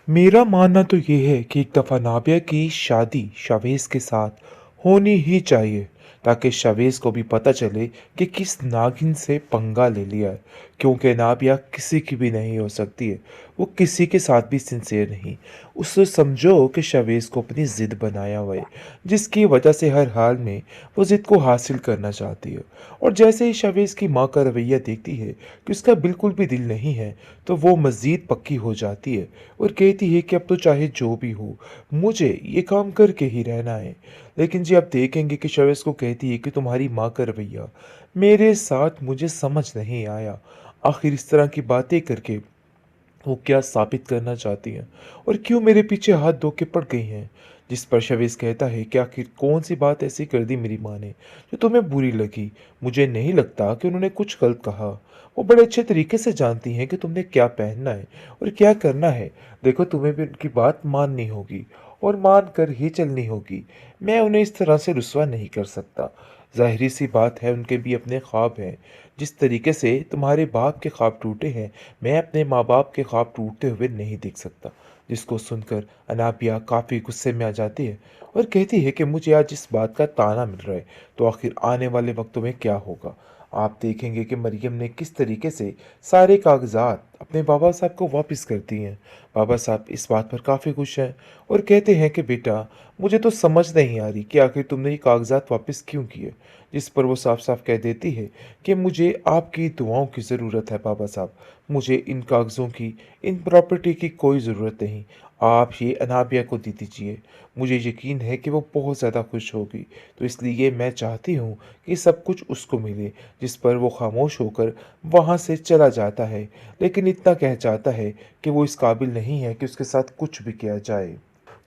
मेरा मानना तो ये है कि एक दफ़ा नाबिया की शादी शावेज़ के साथ होनी ही चाहिए, ताकि शावेज़ को भी पता चले कि किस नागिन से पंगा ले लिया है। क्योंकि नाबिया किसी की भी नहीं हो सकती है, वो किसी के साथ भी सिंसियर नहीं। उससे समझो कि शावेज़ को अपनी ज़िद बनाया हुआ है, जिसकी वजह से हर हाल में वो ज़िद को हासिल करना चाहती है। और जैसे ही शावेज़ की माँ का रवैया देखती है कि उसका बिल्कुल भी दिल नहीं है, तो वो मज़ीद पक्की हो जाती है और कहती है कि अब तो चाहे जो भी हो, मुझे ये काम करके ही रहना है। लेकिन जी आप देखेंगे कि शवेस को कहती है कि तुम्हारी माँ का रवैया मेरे साथ मुझे समझ नहीं आया। आखिर इस तरह की बातें करके वो क्या साबित करना चाहती हैं और क्यों मेरे पीछे हाथ धो के पड़ गई हैं। जिस पर शवेस कहता है कि आखिर कौन सी बात ऐसी कर दी मेरी माँ ने जो तुम्हें बुरी लगी। मुझे नहीं लगता कि उन्होंने कुछ गलत कहा। वो बड़े अच्छे तरीके से जानती हैं कि तुमने क्या पहनना है और क्या करना है। देखो तुम्हें भी उनकी बात माननी होगी और मान कर ही चलनी होगी। मैं उन्हें इस तरह से रुस्वा नहीं कर सकता। ज़ाहिरी सी बात है उनके भी अपने ख्वाब हैं। जिस तरीके से तुम्हारे बाप के ख्वाब टूटे हैं, मैं अपने माँ बाप के ख्वाब टूटते हुए नहीं देख सकता। जिसको सुनकर अनाबिया काफ़ी गुस्से में आ जाती है और कहती है कि मुझे आज इस बात का ताना मिल रहा है, तो आखिर आने वाले वक्तों में क्या होगा। आप देखेंगे कि मरियम ने किस तरीके से सारे कागजात अपने बाबा साहब को वापस कर दिए हैं। बाबा साहब इस बात पर काफ़ी खुश हैं और कहते हैं कि बेटा, मुझे तो समझ नहीं आ रही कि आखिर तुमने ये कागजात वापस क्यों किए। जिस पर वो साफ साफ कह देती है कि मुझे आपकी दुआओं की ज़रूरत है बाबा साहब। मुझे इन कागज़ों की, इन प्रॉपर्टी की कोई ज़रूरत नहीं। आप ये अनाबिया को दे दीजिए। मुझे यकीन है कि वो बहुत ज़्यादा खुश होगी, तो इसलिए मैं चाहती हूँ कि सब कुछ उसको मिले। जिस पर वो खामोश होकर वहाँ से चला जाता है, लेकिन इतना कह जाता है कि वो इस काबिल नहीं है कि उसके साथ कुछ भी किया जाए,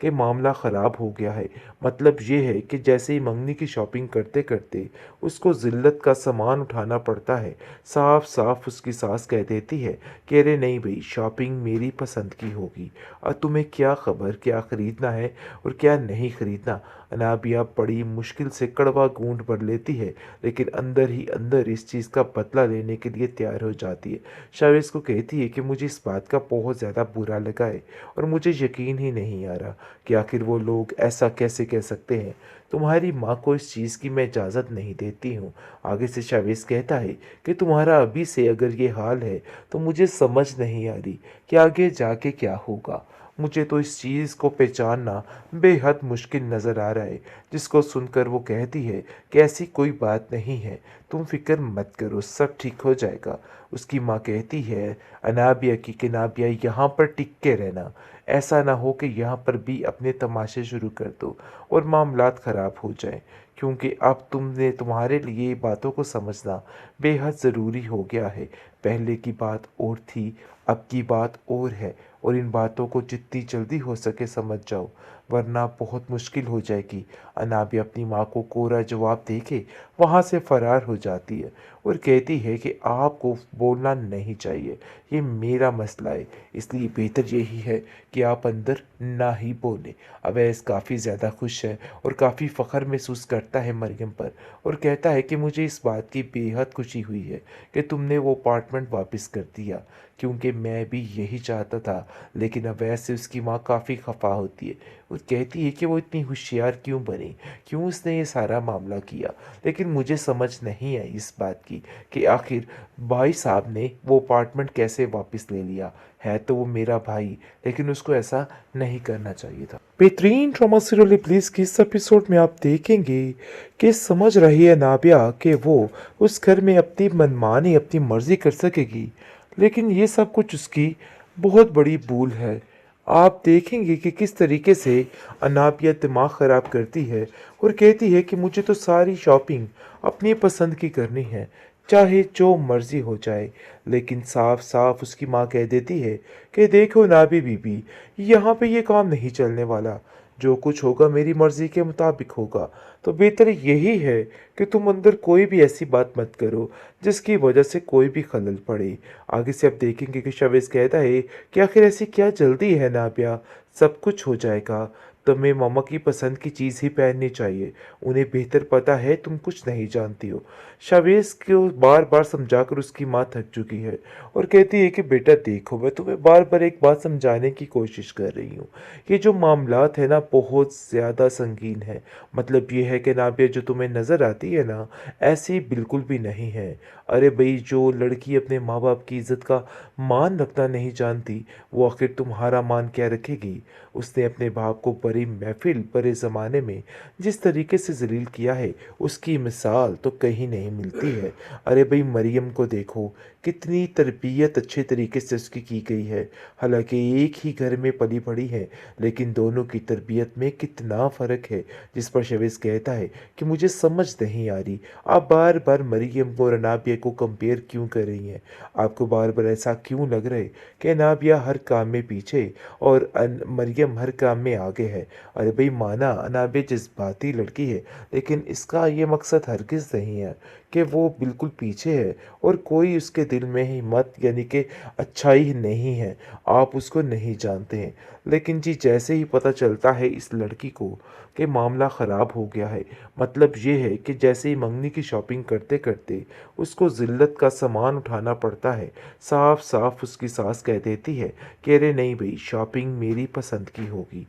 कि मामला ख़राब हो गया है। मतलब ये है कि जैसे ही मंगनी की शॉपिंग करते करते उसको ज़िल्लत का सामान उठाना पड़ता है, साफ साफ उसकी सास कह देती है कि अरे नहीं भाई, शॉपिंग मेरी पसंद की होगी और तुम्हें क्या खबर क्या ख़रीदना है और क्या नहीं ख़रीदना। अनाबिया बड़ी मुश्किल से कड़वा घूंट भर लेती है, लेकिन अंदर ही अंदर इस चीज़ का बदला लेने के लिए तैयार हो जाती है। शाविस को कहती है कि मुझे इस बात का बहुत ज़्यादा बुरा लगा है और मुझे यकीन ही नहीं आ रहा कि आखिर वो लोग ऐसा कैसे कह सकते हैं। तुम्हारी माँ को इस चीज़ की मैं इजाज़त नहीं देती हूँ। आगे से शावेज़ कहता है कि तुम्हारा अभी से अगर ये हाल है तो मुझे समझ नहीं आ रही कि आगे जाके क्या होगा। मुझे तो इस चीज़ को पहचानना बेहद मुश्किल नज़र आ रहा है। जिसको सुनकर वो कहती है कि ऐसी कोई बात नहीं है, तुम फिक्र मत करो, सब ठीक हो जाएगा। उसकी माँ कहती है अनाबिया की कि नाबिया यहाँ पर टिक के रहना, ऐसा ना हो कि यहाँ पर भी अपने तमाशे शुरू कर दो और मामलात ख़राब हो जाएं, क्योंकि अब तुम्हारे लिए बातों को समझना बेहद ज़रूरी हो गया है। पहले की बात और थी, अब की बात और है, और इन बातों को जितनी जल्दी हो सके समझ जाओ, वरना बहुत मुश्किल हो जाएगी। अनाबिया अपनी माँ को कोरा जवाब दे के वहाँ से फरार हो जाती है और कहती है कि आपको बोलना नहीं चाहिए, ये मेरा मसला है, इसलिए बेहतर यही है कि आप अंदर ना ही बोलें। अवैस काफ़ी ज़्यादा खुश है और काफ़ी फ़ख्र महसूस करता है मरियम पर और कहता है कि मुझे इस बात की बेहद खुशी हुई है कि तुमने वो अपार्टमेंट वापस कर दिया, क्योंकि मैं भी यही चाहता था। लेकिन अवैस से उसकी माँ काफ़ी खफा होती है और कहती है कि वो इतनी होशियार क्यों बनी, क्यों उसने ये सारा मामला किया। लेकिन मुझे समझ नहीं आई इस बात की कि आखिर भाई साहब ने वो अपार्टमेंट कैसे वापस ले लिया। है तो वो मेरा भाई, लेकिन उसको ऐसा नहीं करना चाहिए था। बेहतरीन ड्रामा सीरियल प्लीज की इस एपिसोड में आप देखेंगे कि समझ रही है नाबिया कि वो उस घर में अपनी मनमानी अपनी मर्जी कर सकेगी, लेकिन ये सब कुछ उसकी बहुत बड़ी भूल है। आप देखेंगे कि किस तरीके से अनाबिया दिमाग ख़राब करती है और कहती है कि मुझे तो सारी शॉपिंग अपनी पसंद की करनी है, चाहे जो मर्जी हो जाए। लेकिन साफ साफ उसकी माँ कह देती है कि देखो नाबी बीबी, यहाँ पे ये काम नहीं चलने वाला, जो कुछ होगा मेरी मर्जी के मुताबिक होगा। तो बेहतर यही है कि तुम अंदर कोई भी ऐसी बात मत करो जिसकी वजह से कोई भी खलल पड़े। आगे से आप देखेंगे कि शवेज कहता है कि आखिर ऐसी क्या जल्दी है नाबिया, सब कुछ हो जाएगा। तुम्हें मम्मा की पसंद की चीज़ ही पहननी चाहिए। उन्हें बेहतर पता है तुम कुछ नहीं जानती हो। शावेज़ को बार-बार समझाकर उसकी माँ थक चुकी है और कहती है कि बेटा देखो, मैं तुम्हें बार-बार एक बात समझाने की कोशिश कर रही हूँ। ये जो मामलात है ना बहुत ज़्यादा संगीन है। मतलब ये है कि नाबिया जो तुम्हें नज़र आती है ना, ऐसी बिल्कुल भी नहीं है। अरे भई जो लड़की अपने माँ-बाप की इज़्ज़त का मान रखना नहीं जानती, वो आखिर तुम्हारा मान क्या रखेगी? उसने अपने बाप को बड़ी महफ़िल, बड़े ज़माने में जिस तरीके से ज़लील किया है, उसकी मिसाल तो कहीं नहीं मिलती है। अरे भई मरियम को देखो, कितनी तरबियत अच्छे तरीके से उसकी की गई है। हालाँकि एक ही घर में पली-बड़ी हैं, लेकिन दोनों की तरबियत में कितना फ़र्क है। जिस पर शवेज़ कहता है कि मुझे समझ नहीं आ रही, आप बार-बार मरियम को और नाबिया को कंपेयर क्यों कर रही हैं? आपको बार-बार ऐसा क्यों लग रहा है कि नाबिया हर काम में पीछे और मरियम हर काम में आगे है? अरे भई माना नाबिया जज़्बाती लड़की है, लेकिन इसका ये मकसद हरगिज़ नहीं है कि वो बिल्कुल पीछे है और कोई उसके दिल में हिम्मत यानी कि अच्छाई नहीं है। आप उसको नहीं जानते हैं। लेकिन जी जैसे ही पता चलता है इस लड़की को कि मामला ख़राब हो गया है, मतलब ये है कि जैसे ही मंगनी की शॉपिंग करते-करते उसको ज़िल्लत का सामान उठाना पड़ता है, साफ-साफ उसकी सास कह देती है कि अरे नहीं भई शॉपिंग मेरी पसंद की होगी।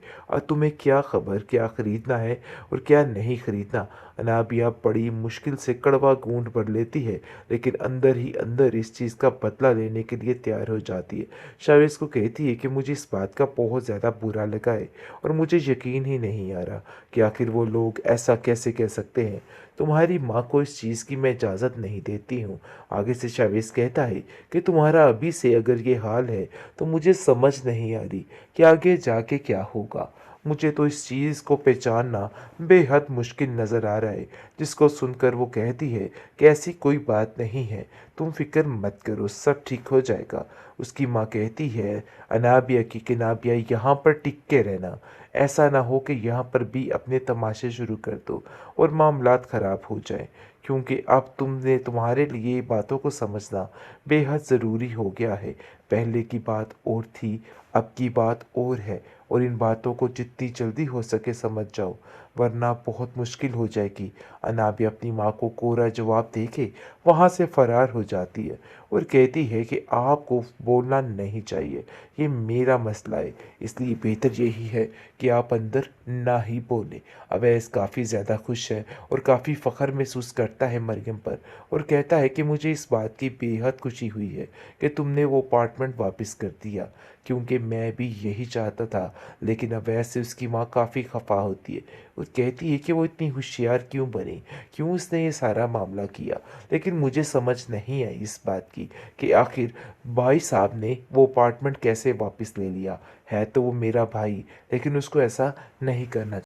तुम्हें क्या ख़बर क्या ख़रीदना है और क्या नहीं ख़रीदना? अनाबिया बड़ी मुश्किल से कड़वा घूँट भर लेती है, लेकिन अंदर ही अंदर इस चीज़ का बदला लेने के लिए तैयार हो जाती है। शावेज़ को कहती है कि मुझे इस बात का बहुत ज़्यादा बुरा लगा है और मुझे यकीन ही नहीं आ रहा कि आखिर वो लोग ऐसा कैसे कह सकते हैं। तुम्हारी माँ को इस चीज़ की मैं इजाज़त नहीं देती हूँ। आगे से शावेज़ कहता है कि तुम्हारा अभी से अगर ये हाल है, तो मुझे समझ नहीं आ रही कि आगे जाके क्या होगा। मुझे तो इस चीज़ को पहचानना बेहद मुश्किल नज़र आ रहा है। जिसको सुनकर वो कहती है कि ऐसी कोई बात नहीं है, तुम फ़िक्र मत करो, सब ठीक हो जाएगा। उसकी माँ कहती है अनाबिया की कि नाबिया यहाँ पर टिक के रहना, ऐसा ना हो कि यहाँ पर भी अपने तमाशे शुरू कर दो और मामलात ख़राब हो जाए, क्योंकि अब तुम्हारे लिए बातों को समझना बेहद ज़रूरी हो गया है। पहले की बात और थी, अब की बात और है और इन बातों को जितनी जल्दी हो सके समझ जाओ, वरना बहुत मुश्किल हो जाएगी। अनाबिया अपनी माँ को कोरा जवाब देके वहाँ से फरार हो जाती है और कहती है कि आपको बोलना नहीं चाहिए, ये मेरा मसला है, इसलिए बेहतर यही है कि आप अंदर ना ही बोलें। अवैस काफ़ी ज़्यादा खुश है और काफ़ी फ़ख्र महसूस करता है मरियम पर और कहता है कि मुझे इस बात की बेहद खुशी हुई है कि तुमने वो अपार्टमेंट वापस कर दिया, क्योंकि मैं भी यही चाहता था। लेकिन अवैस से उसकी माँ काफ़ी खफा होती है और कहती है कि वो इतनी होशियार क्यों बनी, क्यों उसने ये सारा मामला किया। लेकिन मुझे समझ नहीं आई इस बात की कि आखिर भाई साहब ने वो अपार्टमेंट कैसे वापस ले लिया। है तो वो मेरा भाई, लेकिन उसको ऐसा नहीं करना